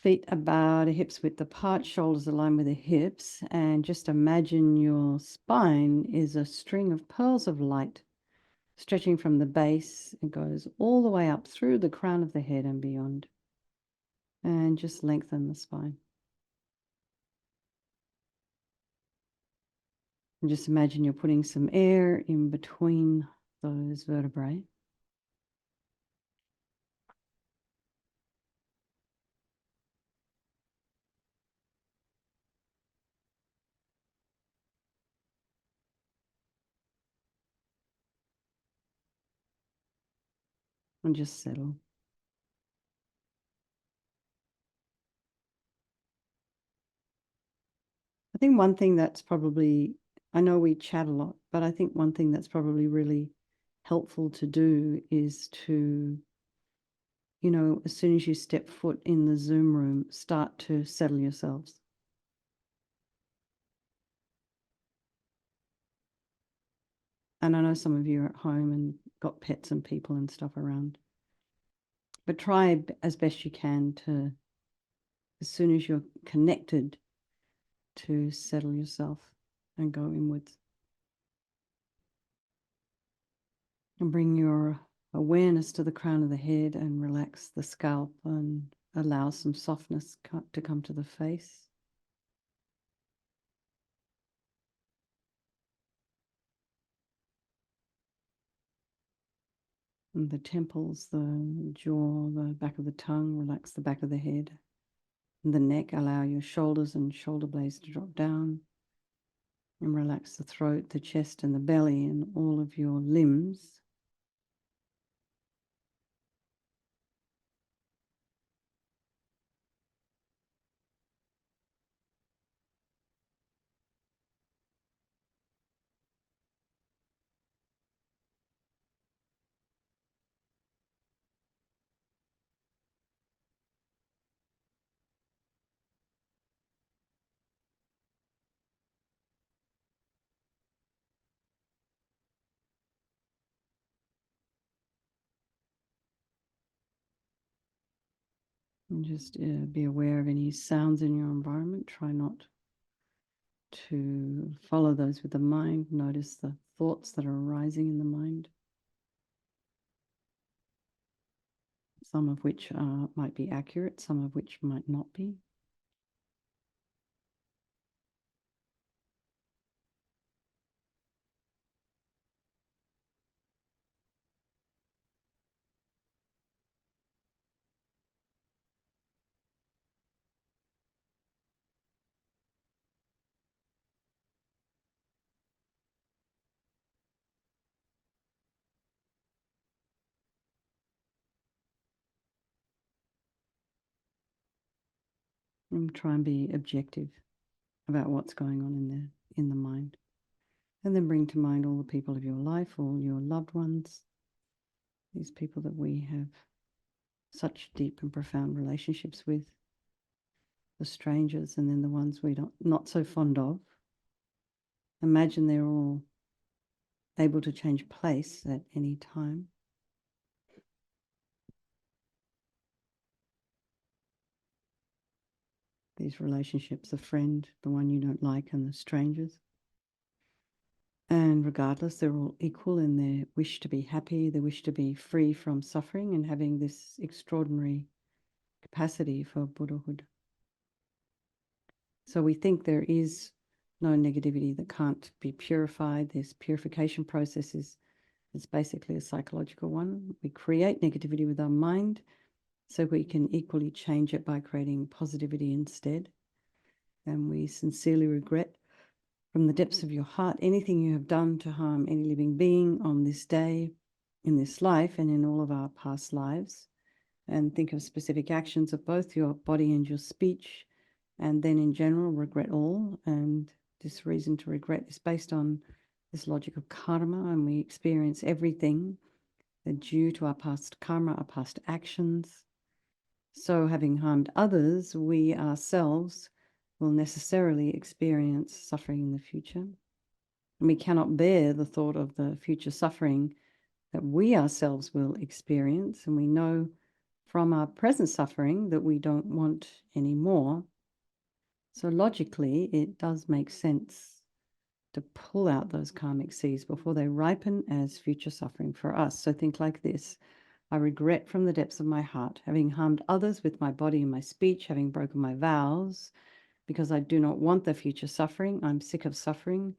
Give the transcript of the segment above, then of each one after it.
Feet about a hip's width apart, shoulders aligned with the hips, and just imagine your spine is a string of pearls of light stretching from the base. It goes all the way up through the crown of the head and beyond. And just lengthen the spine. And just imagine you're putting some air in between those vertebrae. And just settle. I think one thing that's probably, I know we chat a lot, but I think one thing that's probably really helpful to do is to, you know, as soon as you step foot in the Zoom room, start to settle yourselves. And I know some of you are at home and got pets and people and stuff around. But try as best you can to, as soon as you're connected, to settle yourself and go inwards. And bring your awareness to the crown of the head and relax the scalp and allow some softness to come to the face. And the temples, the jaw, the back of the tongue, relax the back of the head. And the neck, allow your shoulders and shoulder blades to drop down. And relax the throat, the chest, and the belly, and all of your limbs. And just be aware of any sounds in your environment. Try not to follow those with the mind. Notice the thoughts that are arising in the mind, some of which might be accurate, some of which might not be. And try and be objective about what's going on in the mind. And then bring to mind all the people of your life, all your loved ones, these people that we have such deep and profound relationships with, the strangers, and then the ones we not so fond of. Imagine they're all able to change place at any time. These relationships, the friend, the one you don't like, and the strangers. And regardless, they're all equal in their wish to be happy, their wish to be free from suffering and having this extraordinary capacity for Buddhahood. So we think there is no negativity that can't be purified. This purification process is basically a psychological one. We create negativity with our mind so we can equally change it by creating positivity instead. And we sincerely regret from the depths of your heart anything you have done to harm any living being on this day, in this life, and in all of our past lives. And think of specific actions of both your body and your speech, and then in general regret all. And this reason to regret is based on this logic of karma, and we experience everything due to our past karma, our past actions. So having harmed others, we ourselves will necessarily experience suffering in the future. And we cannot bear the thought of the future suffering that we ourselves will experience. And we know from our present suffering that we don't want anymore. So logically, it does make sense to pull out those karmic seeds before they ripen as future suffering for us. So think like this. I regret from the depths of my heart having harmed others with my body and my speech, having broken my vows, because I do not want the future suffering. I'm sick of suffering,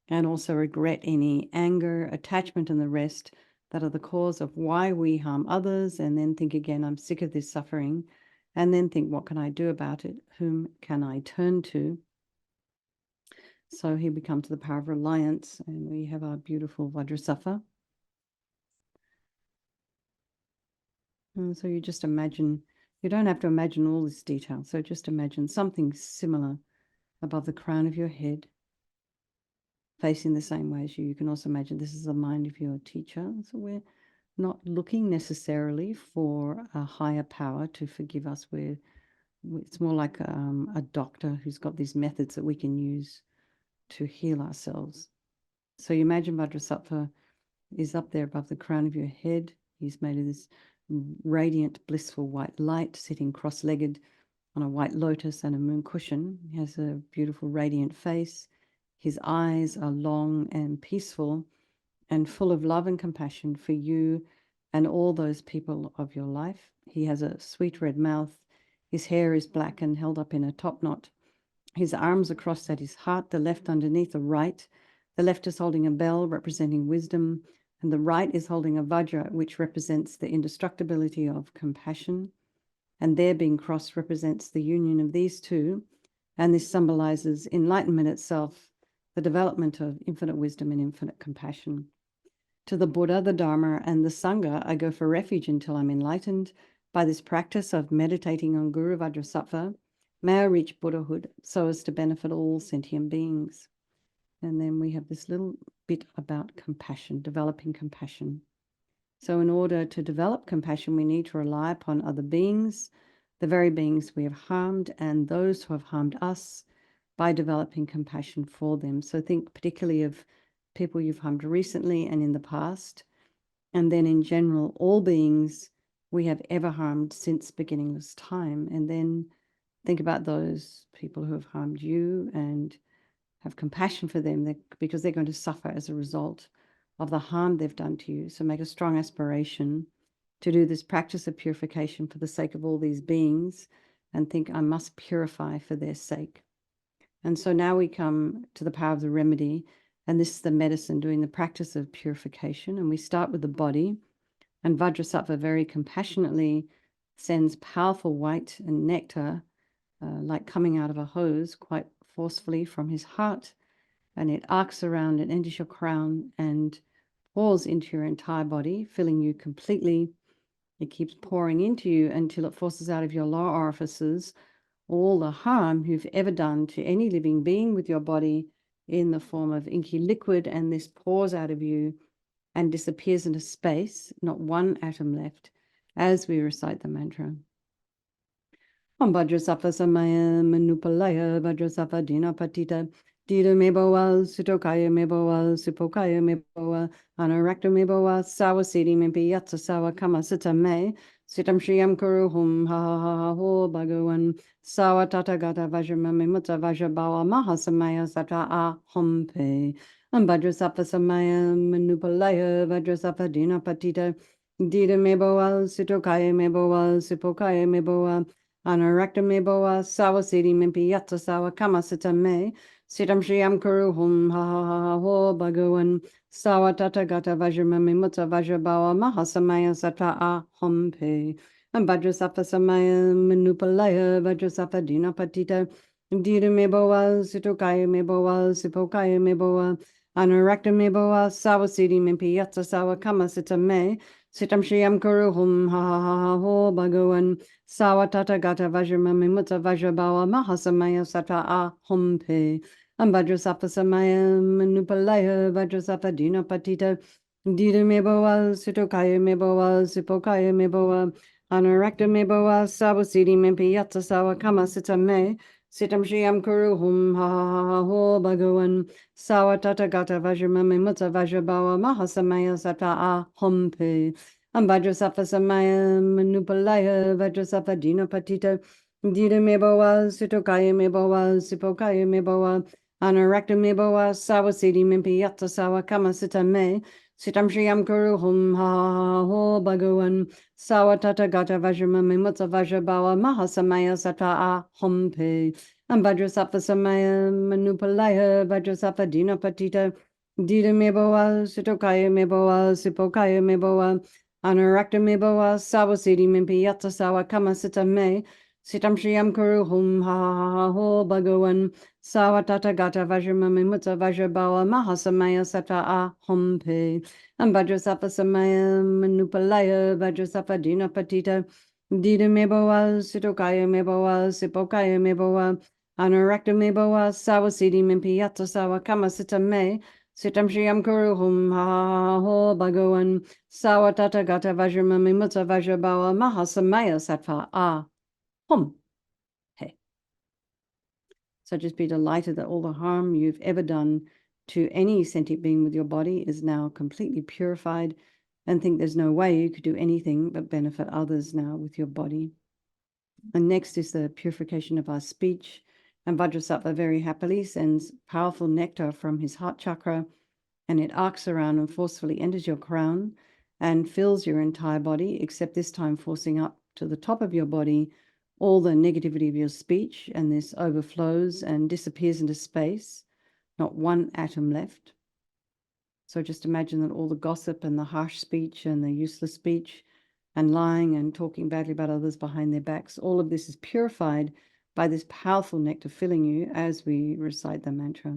and also regret any anger, attachment, and the rest that are the cause of why we harm others, and then think again, I'm sick of this suffering, and then think, what can I do about it? Whom can I turn to? So here we come to the power of reliance, and we have our beautiful Vajrasattva. And so you just imagine, you don't have to imagine all this detail. So just imagine something similar above the crown of your head, facing the same way as you. You can also imagine this is the mind of your teacher. So we're not looking necessarily for a higher power to forgive us. It's more like a doctor who's got these methods that we can use to heal ourselves. So you imagine Vajrasattva is up there above the crown of your head. He's made of this radiant, blissful white light, sitting cross-legged on a white lotus and a moon cushion. He has a beautiful, radiant face. His eyes are long and peaceful and full of love and compassion for you and all those people of your life. He has a sweet red mouth. His hair is black and held up in a top knot. His arms are crossed at his heart, the left underneath the right. The left is holding a bell representing wisdom, and the right is holding a vajra, which represents the indestructibility of compassion. And their being crossed represents the union of these two, and this symbolizes enlightenment itself, the development of infinite wisdom and infinite compassion. To the Buddha, the Dharma, and the Sangha, I go for refuge until I'm enlightened. By this practice of meditating on Guru Vajrasattva, may I reach Buddhahood so as to benefit all sentient beings. And then we have this little bit about compassion, developing compassion. So in order to develop compassion, we need to rely upon other beings, the very beings we have harmed, and those who have harmed us, by developing compassion for them. So think particularly of people you've harmed recently and in the past, and then in general, all beings we have ever harmed since beginningless time. And then think about those people who have harmed you and have compassion for them because they're going to suffer as a result of the harm they've done to you. So make a strong aspiration to do this practice of purification for the sake of all these beings, and think, I must purify for their sake. And so now we come to the power of the remedy, and this is the medicine, doing the practice of purification. And we start with the body, and Vajrasattva very compassionately sends powerful white and nectar, like coming out of a hose, quite forcefully from his heart, and it arcs around and enters your crown and pours into your entire body, filling you completely. It keeps pouring into you until it forces out of your lower orifices all the harm you've ever done to any living being with your body in the form of inky liquid, and this pours out of you and disappears into space, not one atom left, as we recite the mantra. Om Vajrasattva Samaya Manupalaya Vajrasattva Dina Patita Dida Meboa Sutokaya Meboa Supokaya Meboa Anarakta Meboa Sawasidi Mimpi Yatsa Sawa Kama Sita Me Sitam Shriyam Kuru Hum Ha Ha Ha Ha Ho Bhagavan Sawa Tata Gata Vajramami Mutta Vajrabawa Mahasamaya Sata A Hum Pe Om Vajrasattva Samaya Manupalaya Vajrasattva Dina Patita Dida Meboa Sutokaya Meboa Supokaya Meboa Anarakta Meboa Sawasidi Mimpi Yatsa Sawa Kama Sita Me Sitam Shriyam Kuru Hum Ha Ha Ha Ha Ho Bhagavan Sawa Tata Gata Vajramami Mutta Vajrabawa Mahasamaya Sata A Hum Pe and Vajrasattva Samaya Manupalaya Vajrasattva Dina Patita Dida Meboa Sutokaya Meboa Supokaya Meboa Anarakta Meboa Sawasidi Mimpi Yatsa Sawa Kama Sita Me Sitam Shriyam Kuru Hum Ha Ha Ha Ha Ho Bhagavan Sawa Tata Gata Vajramami Mutta Vajrabawa Mahasamaya Sata A Hum Pe and Vajrasattva Samaya Manupalaya Vajrasattva Dina Patita Dida Meboa Sutokaya Meboa Supokaya Meboa Anarakta Meboa Sawasidi Mimpi Yatsa Sawa Kama Sita Me Sitam Shriyam Kuru Hum Ha Ha Ha Ha Ho Bhagavan Sawa Tata Gata Vajramami Mutta Vajrabawa Mahasamaya Sata A Hum Pe Vajrasattva Samaya Manupalaya Vajrasattva Dina Patita Dita Meboa Sitokaya Meboa Sipokaya Meboa Anarakta Meboa Sawasidi Mimpi Yatta Sawa Kama Sita Me Sitam Shriyam Kuru Hum Ha Ho Bhagawan Sawa Tata Gata Vajrama Mimutsa Vajrabawa Mahasamaya Sata A Hum Pe Vajrasattva Samaya Manupalaya Vajrasattva Dina Patita Dita Meboa Sitokaya Meboa Sipokaya Meboa Anarakta Meboa Sawasidi Mimpi Yatta Sawa Kama Sita Me Sitam Shriyam Kuru Hum Ha Ho Bhagawan Sawa Tata Gata Vajrama Mimutsa Vajrabawa Mahasamaya Sata A Hum Pe Vajrasattva Samaya Manupalaya Vajrasattva Dina Patita Dida Meboa Sitokaya Meboa Sipokaya Meboa Anarakta Meboa Sawasidi Mimpi Yatta Sawa Kama Sita Me Sitam Shriyam Kuru Hum Ha Ho Bhagawan Sawa Tata Gata Vajrama Mimutsa Vajrabawa Mahasamaya Sattva A Hum. Hey. So just be delighted that all the harm you've ever done to any sentient being with your body is now completely purified, and think there's no way you could do anything but benefit others now with your body. And next is the purification of our speech. And Vajrasattva very happily sends powerful nectar from his heart chakra, and it arcs around and forcefully enters your crown and fills your entire body, except this time forcing up to the top of your body all the negativity of your speech, and this overflows and disappears into space, not one atom left. So just imagine that all the gossip and the harsh speech and the useless speech and lying and talking badly about others behind their backs, all of this is purified by this powerful nectar filling you as we recite the mantra.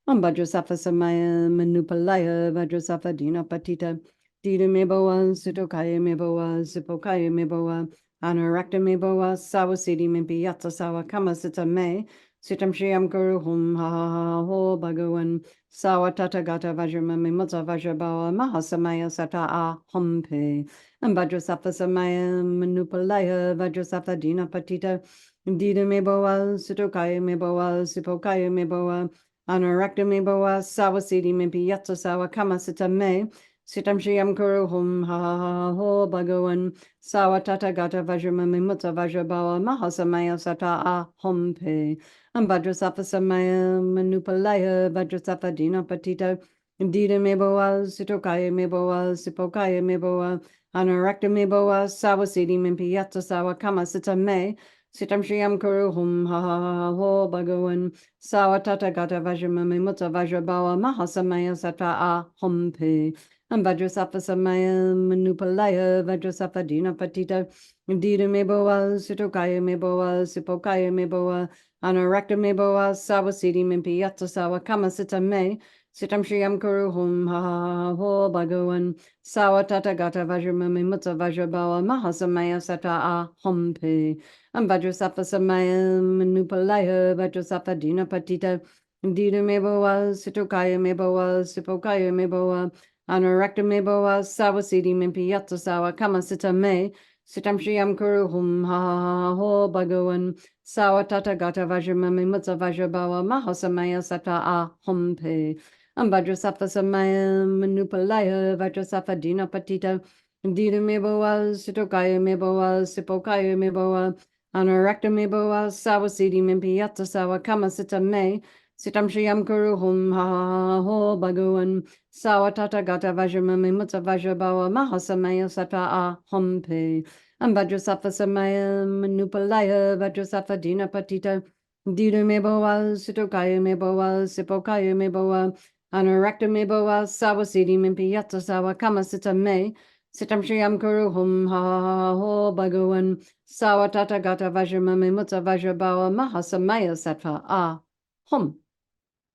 Vajrasattva Samaya Manupalaya Vajrasattva Dina Patita Dida Meboa Sitokaya Meboa Sipokaya Meboa Anarakta Meboa Sawasidi Mimpi Yatta Sawa Kama Sita Me Sitam Shriyam Kuru Hum Ha Ho Bhagawan Sawa Tata Gata Vajrama Mimutsa Vajrabawa Mahasamaya Sata A Hum Pe Vajrasattva Samaya Manupalaya Vajrasattva Dina Patita Dida Meboa Sitokaya Meboa Sipokaya Meboa Anarakta Meboa Sawasidi Mimpi Yatta Sawa Kama Sita Me Sitam Shriyam Kuru Hum Ha Ho Bhagawan Sawa Tata Gata Vajrama Mimutsa Vajrabawa Mahasamaya Sata A Hum Pe Vajrasattva Samaya Manupalaya Vajrasattva Dina Patita Dida Meboa Sitokaya Meboa Sipokaya Meboa Anarakta Meboa Sawasidi Mimpi Yatta Sawa Kama Sita Me Sitam Shriyam Kuru Hum Ha Ho Bhagawan Sawa Tata Gata Vajrama Mimutsa Vajrabawa Mahasamaya Sata A Hum Pe Vajrasattva Samaya Manupalaya Vajrasattva Dina Patita Dida Meboa Sitokaya Meboa Sipokaya Meboa Anarakta Meboa Sawasidi Mimpi Yatta Sawa Kama Sita Me Sitam Shriyam Kuru Hum Ha Ho Bhagawan Sawa Tata Gata Vajrama Mimutsa Vajrabawa Mahasamaya Sata A Hum Pe Vajrasattva Samaya Manupalaya Vajrasattva Dina Patita Dida Meboa Sitokaya Meboa Sipokaya Meboa Anarakta Meboa Sawasidi Mimpi Yatta Sawa Kama Sita Me Sitam Shriyam Kuru Hum Ha Ho Bhagawan Sawa Tata Gata Vajrama Mimutsa Vajrabawa Mahasamaya Sata A Hum Pe Vajrasattva Samaya Manupalaya Vajrasattva Dina Patita Dida Meboa Sitokaya Meboa Sipokaya Meboa Anarakta Meboa Sawasidi Mimpi Yatta Sawa Kama Sita Me Sitam Shriyam Kuru Hum Ha Ho Bhagawan Sawa Tata Gata Vajrama Mimutsa Vajrabawa Mahasamaya Sata A Hum Pe Vajrasattva Samaya Manupalaya Vajrasattva Dina Patita Dida Meboa Sitokaya Meboa Sipokaya Meboa Anarakta Meboa Sawasidi Mimpi Yatta Sawa Kama Sita Me Sitam Shriyam Kuru Hum Ha Ho Bhagawan Sawa Tata Gata Vajrama Mimutsa Vajrabawa Mahasamaya Sattva A Hum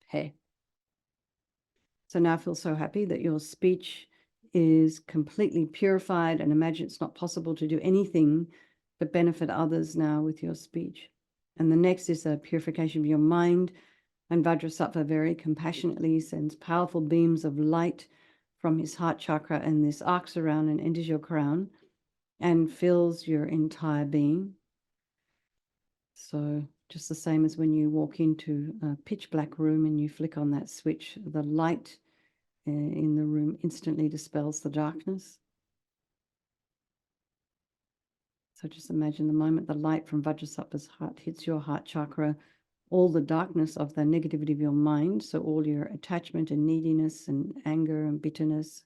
Pe. So now I feel so happy that your speech is completely purified, and imagine it's not possible to do anything but benefit others now with your speech. And the next is a purification of your mind. And Vajrasattva very compassionately sends powerful beams of light from his heart chakra, and this arcs around and enters your crown and fills your entire being. So just the same as when you walk into a pitch black room and you flick on that switch, the light in the room instantly dispels the darkness. So just imagine the moment the light from Vajrasattva's heart hits your heart chakra, all the darkness of the negativity of your mind, so all your attachment and neediness and anger and bitterness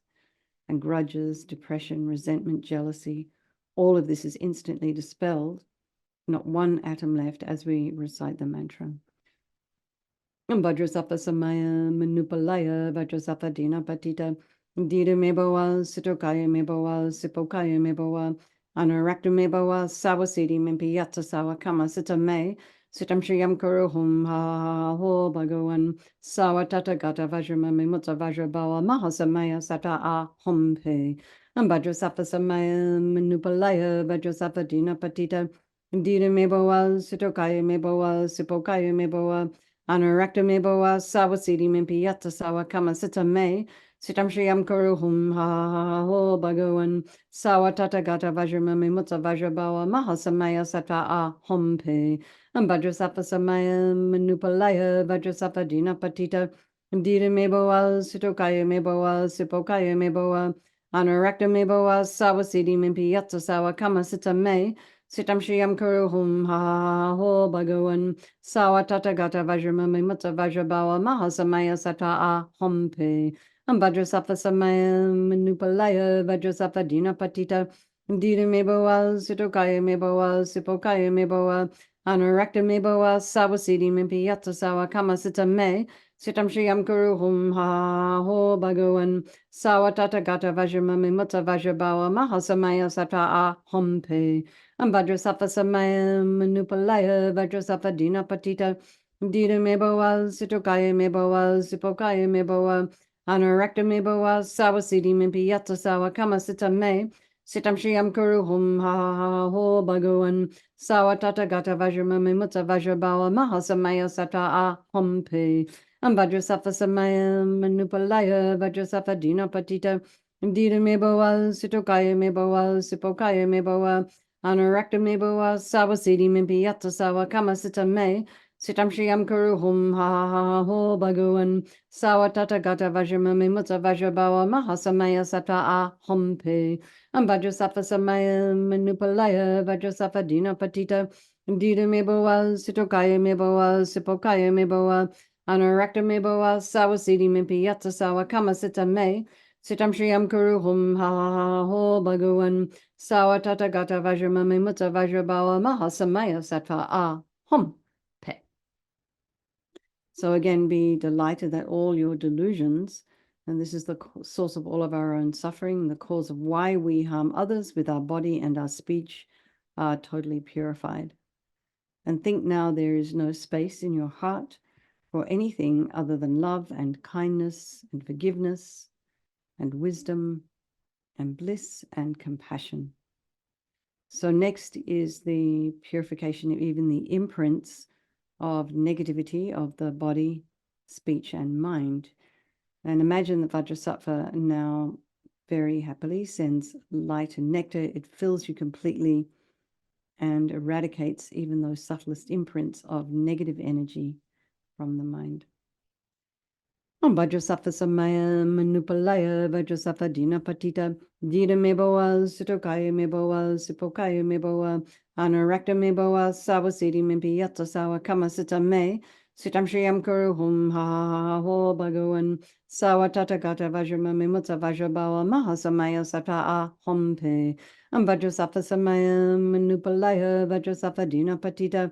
and grudges, depression, resentment, jealousy, all of this is instantly dispelled. Not one atom left as we recite the mantra. Vajrasattva Samaya Manupalaya Vajrasattva Dina Patita Dira Mebawa Sitokaya Mebawa Sipokaya Mebawa Anarakta Mebawa Sawasidi Mimpiyata Sawa Kama Sita Me Sitam Shriyam Kuruhum Ha Ho Bhagawan Sawa Tata Gata Vajrama Mimutsa Vajrabawa Mahasamaya Sata A Hompe Vajrasattva Samaya Manupalaya Vajrasattva Dina Patita Dira Mebawa Sitokaya Mebawa Sipokaya Mebawa Anarakta Meboa Sawasidi Mimpiyata Sawa Kama Sita Me Sitam Shriyam Kuruhum Ha Ho Bhagawan Sawa Tata Gata Vajrama Mimutsa Vajrabawa Mahasamaya Sata A Hompe Vajrasattva Samaya Manupalaya Vajrasattva Dina Patita Dira Meboa Sitokaya Meboa Sipokaya Meboa Anarakta Meboa Sawasidi Mimpiyata Sawa Kama Sita Me Sitam Shriyam Kuruhum Ha Ho Bhagawan Sawa Tata Gata Vajrama Mimutsa Vajrabawa Mahasamaya Sata A Hompe Vajrasattva Samaya Manupalaya Vajrasattva Dina Patita Dira Meboa Sitokaya Meboa Sipokaya Meboa Anarakta Meboa Sawasidi Mimpiyata Sawa Kama Sita Me Sitam Shriyam Kuruhum Ha Ho Bhagawan Sawa Tata Gata Vajrama Mimutsa Vajrabawa Mahasamaya Sata A Hompe Vajrasattva Samaya Manupalaya Vajrasattva Dina Patita Dira Meboa Sitokaya Meboa Sipokaya Meboa Anarakta Meboa Sawasidi Mimpiyata Sawa Kama Sita Me Sitam Shriyam Kuruhum Ha Ho Bhagawan Sawa Tata Gata Vajrama Mimutsa Vajrabawa Mahasamaya Sata A Hompe Vajrasattva Samaya Manupalaya Vajrasattva Dina Patita Dira Meboa Sitokaya Meboa Sipokaya Meboa Anarakta Meboa Sawasidi Mimpiyata Sawa Kama Sita Me Sitam Shriyam Kuruhum Ha Ho Bhagawan Sawa Tata Gata Vajrama Mimutsa Vajrabawa Mahasamaya Sata A Hompe Vajrasattva Samaya Manupalaya Vajrasattva Dina Patita Dira Meboa Sitokaya Meboa Sipokaya Meboa Anarakta Meboa Sawasidi Mimpiyata Sawa Kama Sita Me Sitam Shriyam Kuruhum Ha Ho Bhagawan Sawa Tata Gata Vajrama Mimutsa Vajrabawa Mahasamaya Sata A Hompe. So again, be delighted that all your delusions, and this is the source of all of our own suffering, the cause of why we harm others with our body and our speech, are totally purified. And think now there is no space in your heart for anything other than love and kindness and forgiveness and wisdom and bliss and compassion. So next is the purification of even the imprints of negativity of the body, speech, and mind. And imagine that Vajrasattva now very happily sends light and nectar. It fills you completely and eradicates even those subtlest imprints of negative energy from the mind. Vajrasattva Samaya Manupalaya Vajrasattva Dina Patita Dira Meboa Sitokaya Meboa Sipokaya Meboa Anarakta Meboa Sawasidi Mimpiyata Sawa Kama Sita Me Sitam Shriyam Kuruhum Ha Ho Bhagawan Sawa Tata Gata Vajrama Mimutsa Vajrabawa Mahasamaya Sata A Hompe Vajrasattva Samaya Manupalaya Vajrasattva Dina Patita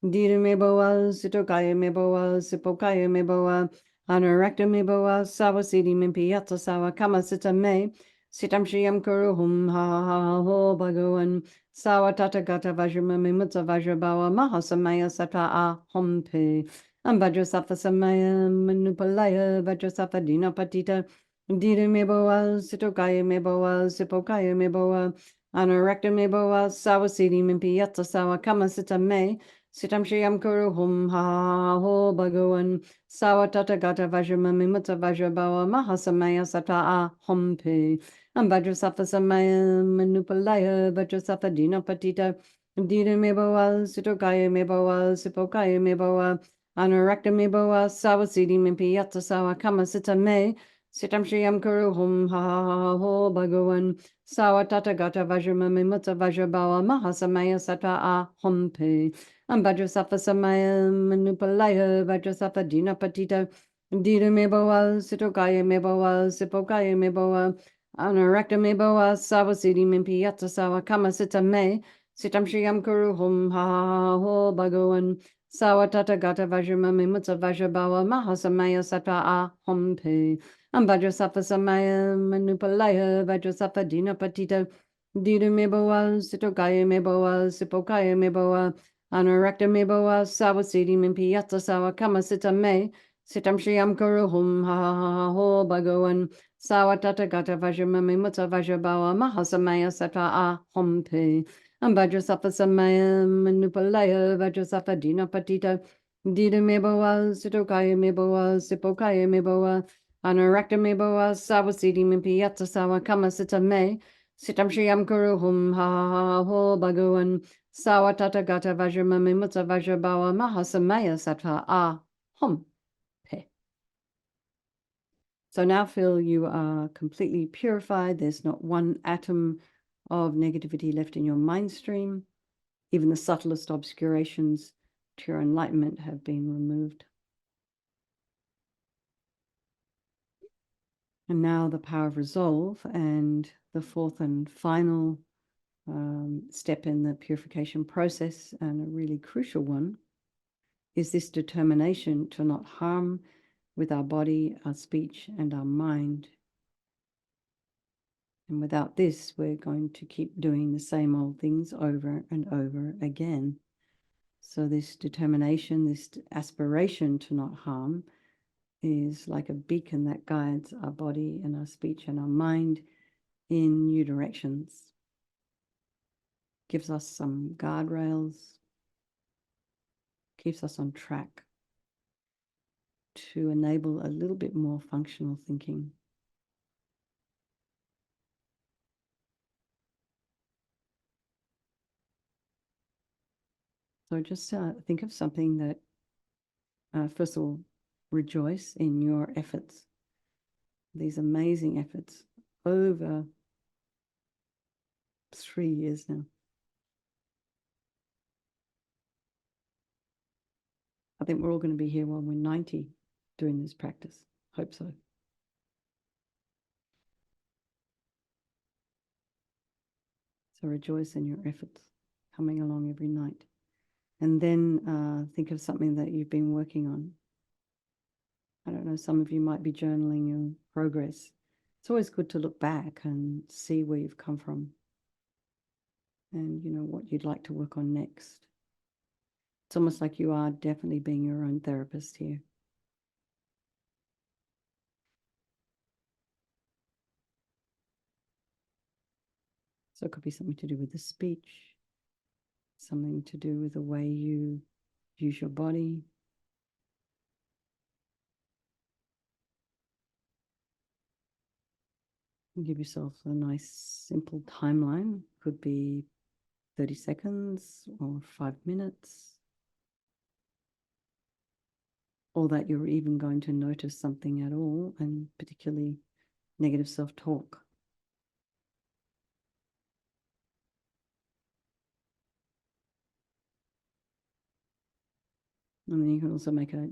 Dira Meboa Sitokaya Meboa Sipokaya Meboa Anarakta Meboa Sawasidi Mimpiyata Sawa Kama Sita Me Sitam Shriyam Kuruhum Ha Ho Bhagawan Sawa Tata Gata Vajrama Mimutsa Vajrabawa Mahasamaya Sata A Hompe Vajrasattva Samaya Manupalaya Vajrasattva Dina Patita Dira Meboa Sitokaya Meboa Sipokaya Meboa Anarakta Meboa Sawasidi Mimpiyata Sawa Kama Sita Me Sitam Shriyam Kuruhum Ha Ho Bhagawan Sawa Tata Gata Vajrama Mimutsa Vajrabawa Mahasamaya Sata A Hompe Vajrasattva Samaya Manupalaya Vajrasattva Dina Patita Dira Meboa Sitokaya Meboa Sipokaya Meboa Anarakta Meboa Sawasidi Mimpiyata Sawa Kama Sita Me Sitam Shriyam Kuru Hum Ha Ha Ha Ho Bhagavan Sawa Tata Gata Vajramami Mutta Vajrabawa Mahasamaya Sattva A Hum Pe Vajrasattva Samaya Manupalaya Vajrasattva Dina Patita Dita Meboa Sitokaya Meboa Sipokaya Meboa Anarakta Meboa Sawasidi Mimpi Yatsa Sawa Kama Sita Me Sitam Shriyam Kuru Hum Ha Ha Ha Ho Bhagavan Sawa Tata Gata Vajramami Mutta Vajrabawa Mahasamaya Sattva A Hum Pe Vajrasattva Samaya Manupalaya Vajrasattva Dina Patita Dita Meboa Sitokaya Meboa Sipokaya Meboa Anarakta Meboa Sawasidi Mimpi Yatsa Sawa Kama Sita Me Sitam Shriyam Kuru Hum Ha Ha Ha Ho Bhagavan Sawa Tata Gata Vajramami Mutta Vajrabawa Mahasamaya Sattva A Hum Pe Vajrasattva Samaya Manupalaya Vajrasattva Dina Patita Dita Meboa Sitokaya Meboa Sipokaya Meboa Anarakta Meboa Sawasidi Mimpi Yatsa Sawa Kama Sita Me Sitam Shriyam Kuru Hum Ha Ha Ha Ho Bhagavan Sawa Tata Gata Vajramami Mutta Vajrabawa Mahasamaya Sattva A Hum Pe. So now feel you are completely purified. There's not one atom of negativity left in your mind stream. Even the subtlest obscurations to your enlightenment have been removed. And now the power of resolve, and the fourth and final step in the purification process, and a really crucial one, is this determination to not harm with our body, our speech, and our mind. And without this, we're going to keep doing the same old things over and over again. So this determination, this aspiration to not harm, is like a beacon that guides our body and our speech and our mind in new directions. Gives us some guardrails, keeps us on track to enable a little bit more functional thinking. So just think of something that, first of all, rejoice in your efforts, these amazing efforts over 3 years now. I think we're all going to be here when we're 90 doing this practice. Hope so. So rejoice in your efforts coming along every night. And then think of something that you've been working on. I don't know, some of you might be journaling your progress. It's always good to look back and see where you've come from and, you know, what you'd like to work on next. It's almost like you are definitely being your own therapist here. So it could be something to do with the speech, something to do with the way you use your body. Give yourself a nice simple timeline. Could be 30 seconds or 5 minutes. Or that you're even going to notice something at all, and particularly negative self-talk. And then you can also make a,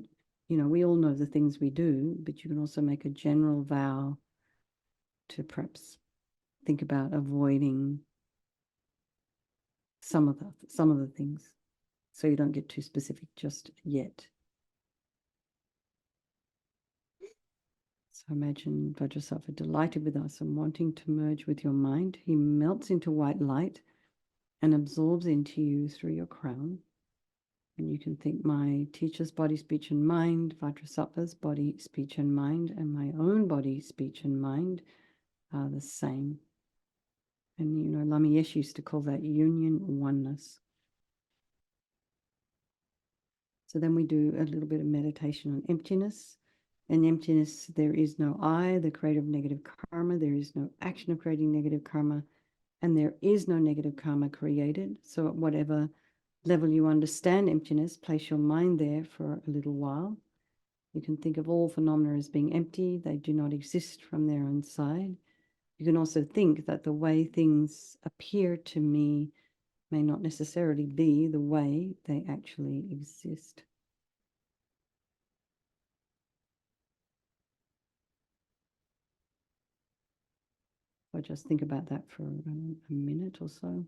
you know, we all know the things we do, but you can also make a general vow to perhaps think about avoiding some of the things, so you don't get too specific just yet. So imagine Vajrasattva delighted with us and wanting to merge with your mind. He melts into white light and absorbs into you through your crown. And you can think my teacher's body, speech, and mind, Vajrasattva's body, speech, and mind, and my own body, speech, and mind are the same. And, you know, Lama Yeshe used to call that union oneness. So then we do a little bit of meditation on emptiness. In emptiness, there is no I, the creator of negative karma. There is no action of creating negative karma. And there is no negative karma created. So at whatever level you understand emptiness, place your mind there for a little while. You can think of all phenomena as being empty. They do not exist from their own side. You can also think that the way things appear to me may not necessarily be the way they actually exist. I'll just think about that for a minute or so.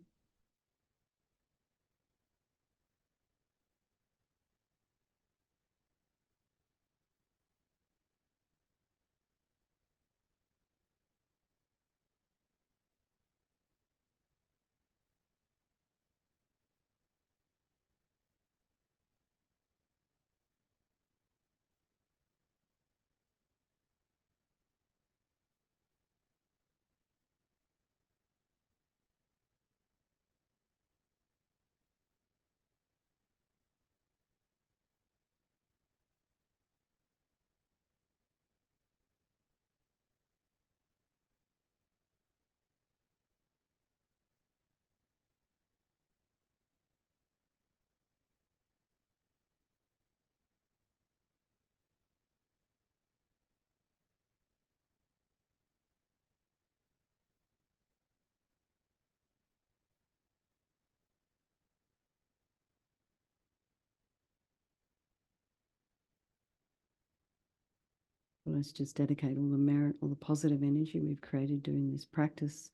Let's just dedicate all the merit, all the positive energy we've created doing this practice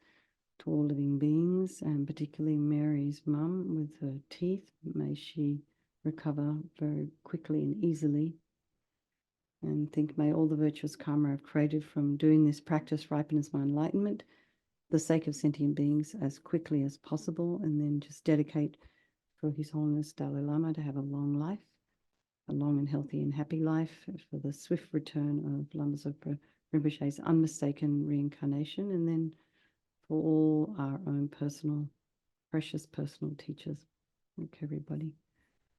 to all living beings, and particularly Mary's mum with her teeth. May she recover very quickly and easily. And think, may all the virtuous karma I've created from doing this practice ripen as my enlightenment, for the sake of sentient beings, as quickly as possible. And then just dedicate for His Holiness Dalai Lama to have a long life, a long and healthy and happy life, for the swift return of Lama Zopa Rinpoche's unmistaken reincarnation, and then for all our own personal, precious personal teachers. Thank everybody.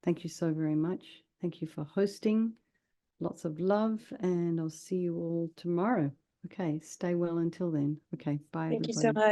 Thank you so very much. Thank you for hosting. Lots of love, and I'll see you all tomorrow. Okay, stay well until then. Okay, bye, Thank everybody. you so much.